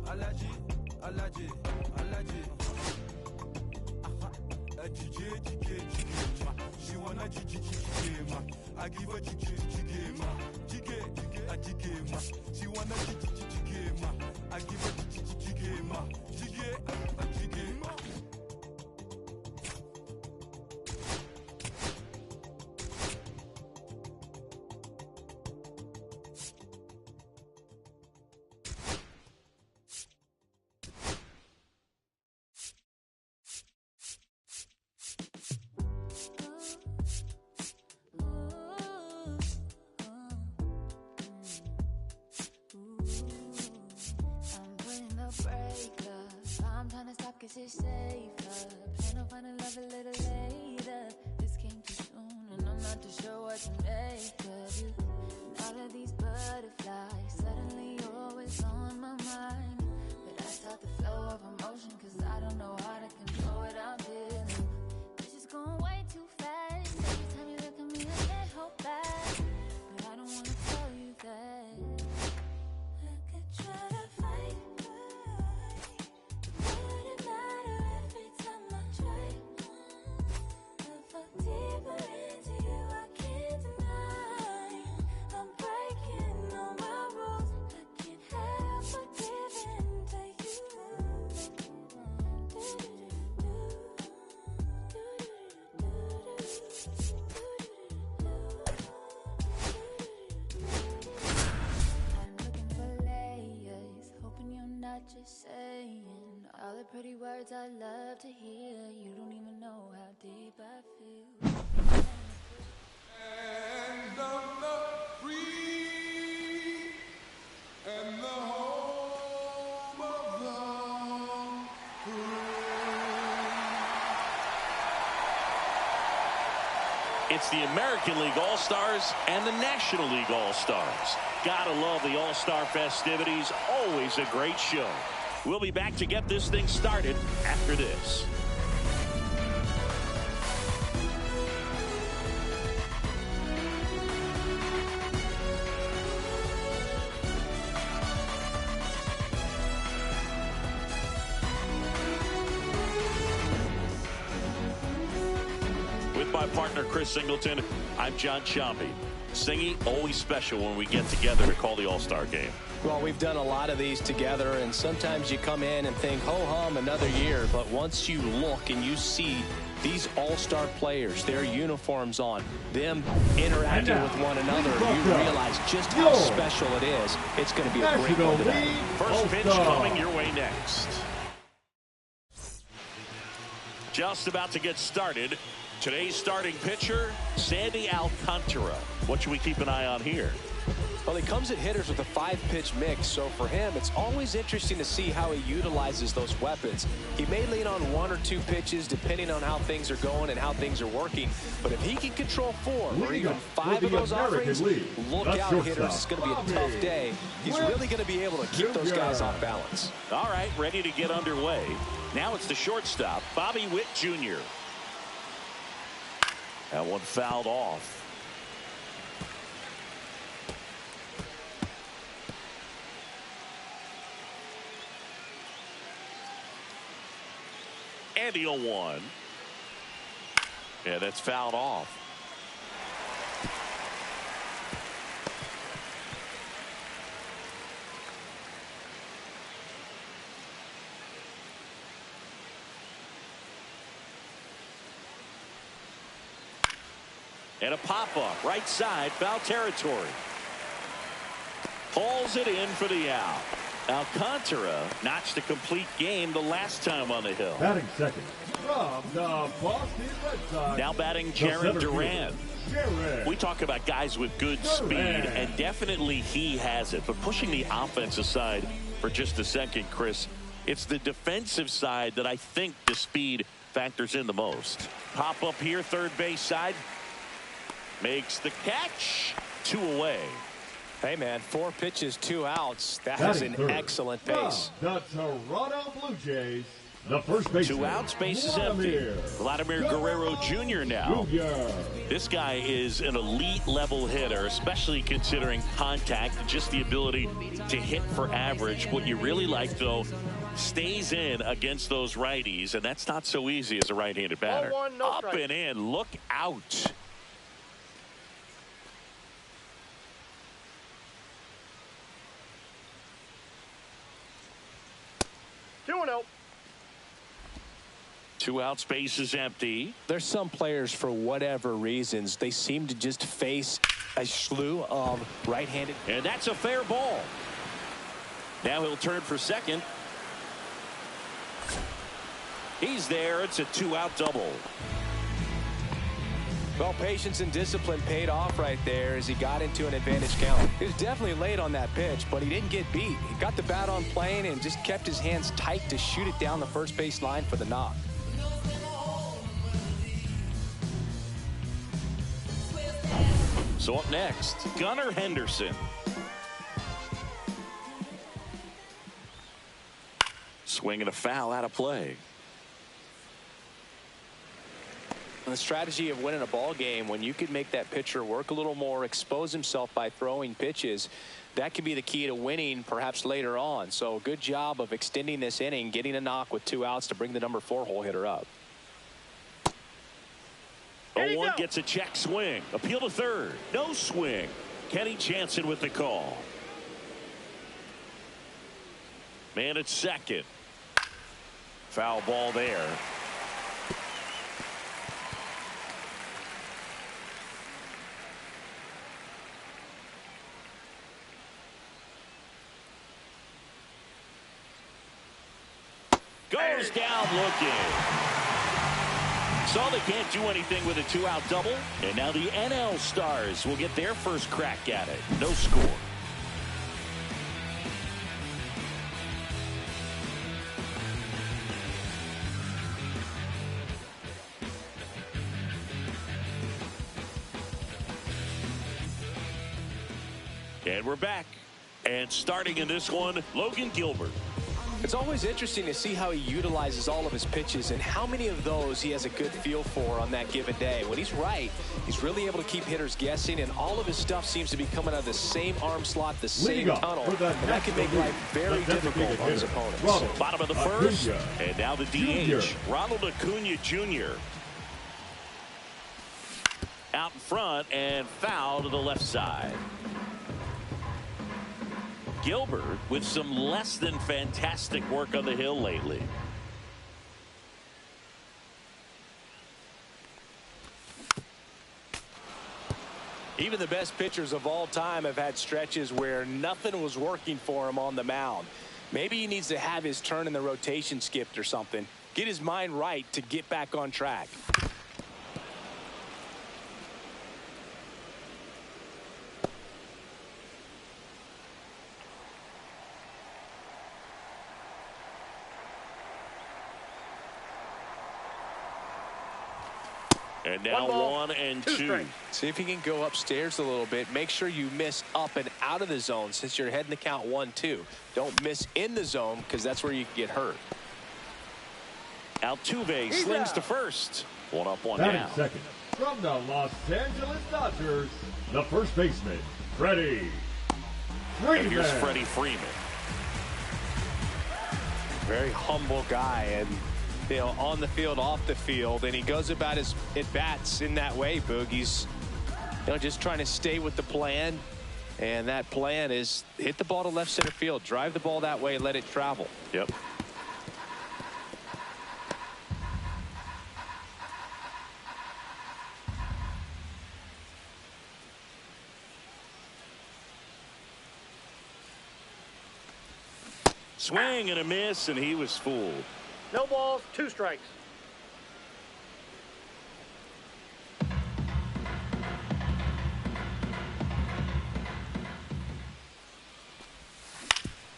Allergy, allergy, allergy. She wanna jiggy, I give her jiggy, she wanna jiggy, I give her jiggy. Cause it's safer. Plan on finding love a little later. This came too soon and I'm not too sure what to make of you. And all of these butterflies suddenly always on my mind. But I start the flow of emotion cause I don't know how to control what I'm feeling. This is going way too fast. Every time you look at me I can't hold back. But I don't wanna tell you that. I could try to fight. Just saying all the pretty words I love to hear. You don't even know how deep I feel. And of the free and the home of the free. It's the American League All-Stars and the National League All-Stars. Gotta love the All-Star festivities. Always a great show. We'll be back to get this thing started after this. With my partner, Chris Singleton, I'm John Chompy. Singy, always special when we get together to call the All-Star game. Well, we've done a lot of these together, and sometimes you come in and think, ho-hum, another year. But once you look and you see these all-star players, their uniforms on, them interacting with one another, you realize just how special it is. It's going to be a great one today. First pitch coming your way next. Just about to get started. Today's starting pitcher, Sandy Alcantara. What should we keep an eye on here? Well, he comes at hitters with a 5-pitch mix, so for him, it's always interesting to see how he utilizes those weapons. He may lean on 1 or 2 pitches, depending on how things are going and how things are working. But if he can control 4 or even 5 of those offerings, look out, hitters. It's going to be a tough day. He's really going to be able to keep those guys off balance. All right, ready to get underway. Now it's the shortstop, Bobby Witt Jr. That one fouled off. And the 0-1. Yeah, that's fouled off. And a pop-up, right side, foul territory. Pulls it in for the out. Alcantara notched a complete game the last time on the hill. Batting second from the Boston Red Sox. Now batting Jaron Duran. We talk about guys with good speed, and definitely he has it. But pushing the offensive side for just a second, Chris, it's the defensive side that I think the speed factors in the most. Pop up here, third base side. Makes the catch. 2 away. Hey, man, 4 pitches, 2 outs. That is an excellent pace. The Toronto Blue Jays, The first baseman. 2 outs, base is empty. Vladimir Guerrero Jr. now. This guy is an elite level hitter, especially considering contact and just the ability to hit for average. What you really like, though, stays in against those righties, and that's not so easy as a right-handed batter. Up and in, look out. Two outs, base is empty. There's some players, for whatever reasons, they seem to just face a slew of right-handed. And that's a fair ball. Now he'll turn for second. He's there. It's a 2-out double. Well, patience and discipline paid off right there as he got into an advantage count. He was definitely late on that pitch, but he didn't get beat. He got the bat on plane and just kept his hands tight to shoot it down the first base line for the knock. So up next, Gunnar Henderson. Swinging a foul out of play. The strategy of winning a ball game, when you could make that pitcher work a little more, expose himself by throwing pitches, that could be the key to winning perhaps later on. So good job of extending this inning, getting a knock with 2 outs to bring the number 4 hole hitter up. 0-1 gets a check swing. Appeal to third. No swing. Kenny Jansen with the call. Man at second. Foul ball there. Goes down looking. So they can't do anything with a 2-out double. And now the NL Stars will get their first crack at it. No score. And we're back. And starting in this one, Logan Gilbert. It's always interesting to see how he utilizes all of his pitches and how many of those he has a good feel for on that given day. When he's right, he's really able to keep hitters guessing, and all of his stuff seems to be coming out of the same arm slot, the same tunnel, and that can make life very difficult on his opponents. Bottom of the first, and now the DH, Ronald Acuna Jr. Out in front and foul to the left side. Gilbert with some less than fantastic work on the hill lately. Even the best pitchers of all time have had stretches where nothing was working for him on the mound. Maybe he needs to have his turn in the rotation skipped or something. Get his mind right to get back on track. And now 1 and 2. See if he can go upstairs a little bit. Make sure you miss up and out of the zone since you're heading to count 1-2. Don't miss in the zone because that's where you can get hurt. Altuve slings to first. 1 up, 1 down. Second. From the Los Angeles Dodgers, the first baseman, Freddie Freeman. And here's Freddie Freeman. Very humble guy, and you know, on the field, off the field, and he goes about his at-bats in that way, Boog. He's, you know, just trying to stay with the plan, and that plan is hit the ball to left center field, drive the ball that way, let it travel. Yep. Swing and a miss, and he was fooled. No balls, 2 strikes.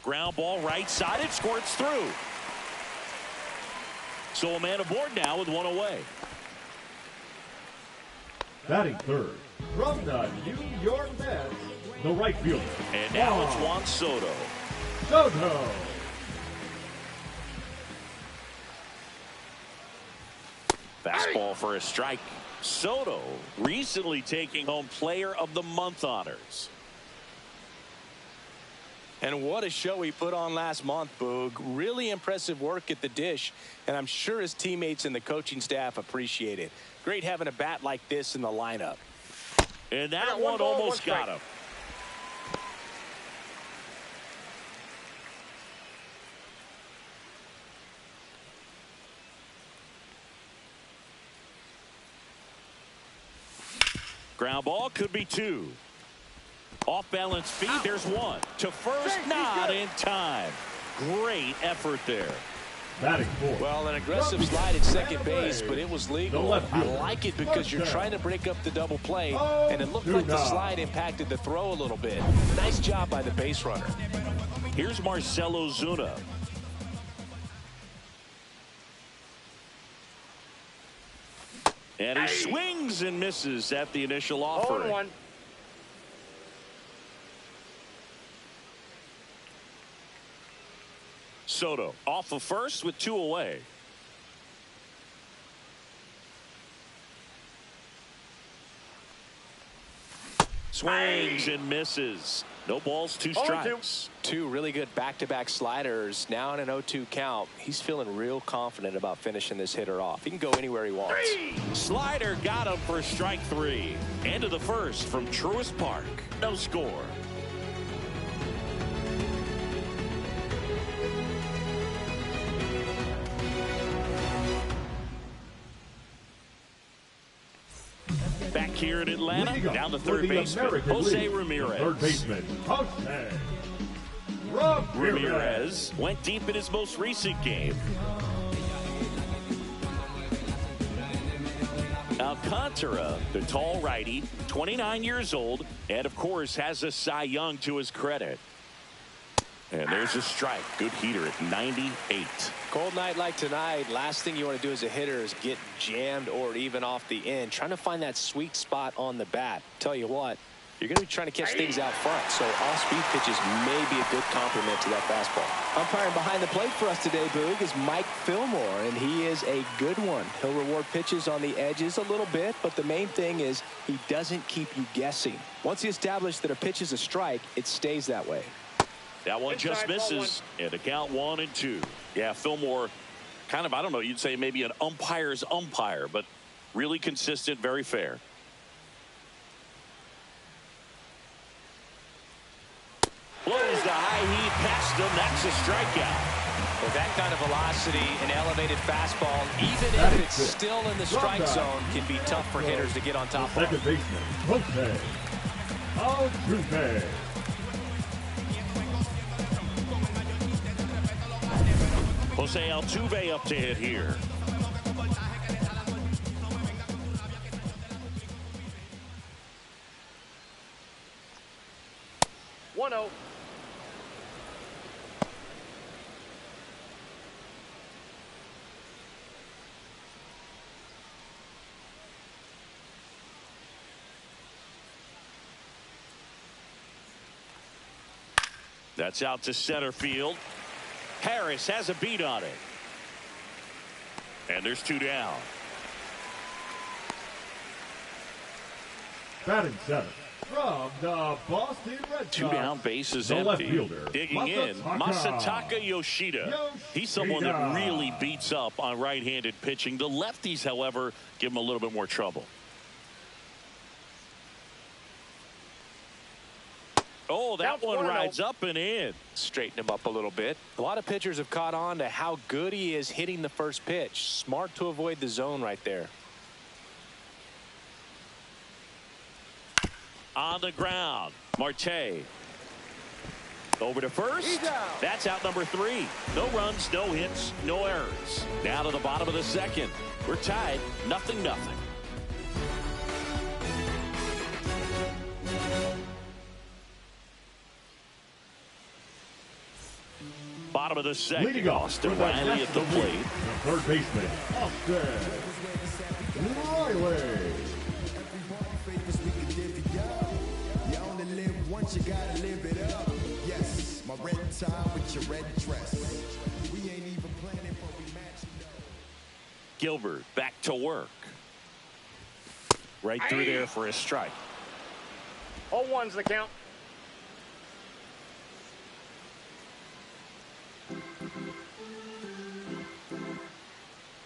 Ground ball right side. It squirts through. So a man aboard now with 1 away. Batting third. From the New York Mets, the right fielder. And now it's Juan Soto. Soto. Fastball for a strike. Soto recently taking home Player of the Month honors. And what a show he put on last month, Boog. Really impressive work at the dish, and I'm sure his teammates and the coaching staff appreciate it. Great having a bat like this in the lineup. And that one almost got him. Ground ball, could be 2. Off balance feed, there's 1. To first, not in time. Great effort there. Batting 4. Well, an aggressive slide at second base, but it was legal. I like it because you're trying to break up the double play, and it looked like the slide impacted the throw a little bit. Nice job by the base runner. Here's Marcell Ozuna. And he swings and misses at the initial offering. 0-1. Soto off of first with 2 away. Swings and misses. No balls, 2 strikes. 2 really good back-to-back sliders. Now in an 0-2 count. He's feeling real confident about finishing this hitter off. He can go anywhere he wants. Slider got him for strike 3. End of the first from Truist Park. No score. Back here in Atlanta, down the third baseman, Jose Ramirez. Third baseman, Jose Ramirez went deep in his most recent game. Alcantara, the tall righty, 29 years old, and of course has a Cy Young to his credit. And there's a strike. Good heater at 98. Cold night like tonight, last thing you want to do as a hitter is get jammed or even off the end. Trying to find that sweet spot on the bat. Tell you what, you're going to be trying to catch things out front, so off-speed pitches may be a good complement to that fastball. Umpiring behind the plate for us today, Boog, is Mike Fillmore, and he is a good one. He'll reward pitches on the edges a little bit, but the main thing is he doesn't keep you guessing. Once he established that a pitch is a strike, it stays that way. That one just misses, and the count 1-2. Yeah, Fillmore, kind of, I don't know, you'd say maybe an umpire's umpire, but really consistent, very fair. Blows the high heat past him. That's a strikeout. With that kind of velocity, an elevated fastball, even if it's still in the strike zone, can be tough for hitters to get on top of. Second baseman, Jose Altuve. Jose Altuve up to hit here. That's out to center field. Harris has a beat on it. And there's 2 down. Batting 7 from the Boston Red Sox. 2 down, bases the empty. left fielder, Digging in, Masataka Yoshida. He's someone that really beats up on right-handed pitching. The lefties, however, give him a little bit more trouble. Oh, that one rides up and in. Straighten him up a little bit. A lot of pitchers have caught on to how good he is hitting the first pitch. Smart to avoid the zone right there. On the ground, Marte. Over to first. That's out number 3. No runs, no hits, no errors. Now to the bottom of the second. We're tied, 0-0. Bottom of the second. Leading off, Austin Riley at the plate. The third baseman, Austin Riley. You only live once, you gotta live it up. Yes, my red tie with your red dress. We ain't even planning, but we matching up. Gilbert back to work. Right through there for a strike. 0-1's the count.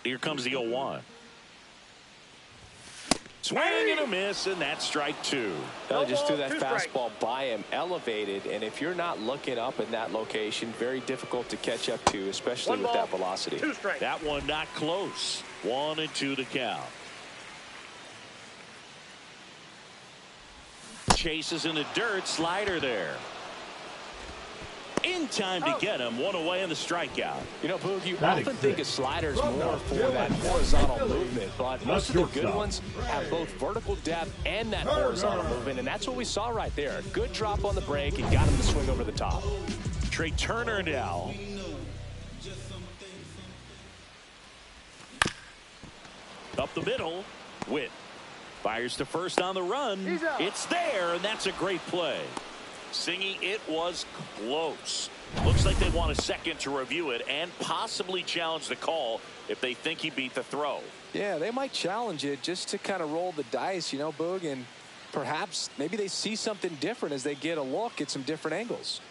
Here comes the 0-1. Swing and a miss, and that's strike two. They just threw that fastball by him, elevated, and if you're not looking up in that location, very difficult to catch up to, especially with that velocity. That one not close. 1-2 to count. Chases in the dirt, slider there. In time to get him, one away in the strikeout. You know, Boog, you often think of sliders more for that horizontal movement, but most of the good ones have both vertical depth and that horizontal movement, and that's what we saw right there. Good drop on the break and got him to swing over the top. Trey Turner now. Up the middle. Witt fires to first on the run. It's there, and that's a great play. Singy, it was close. Looks like they want a second to review it and possibly challenge the call if they think he beat the throw. Yeah, they might challenge it just to kind of roll the dice, you know, Boog, and perhaps maybe they see something different as they get a look at some different angles.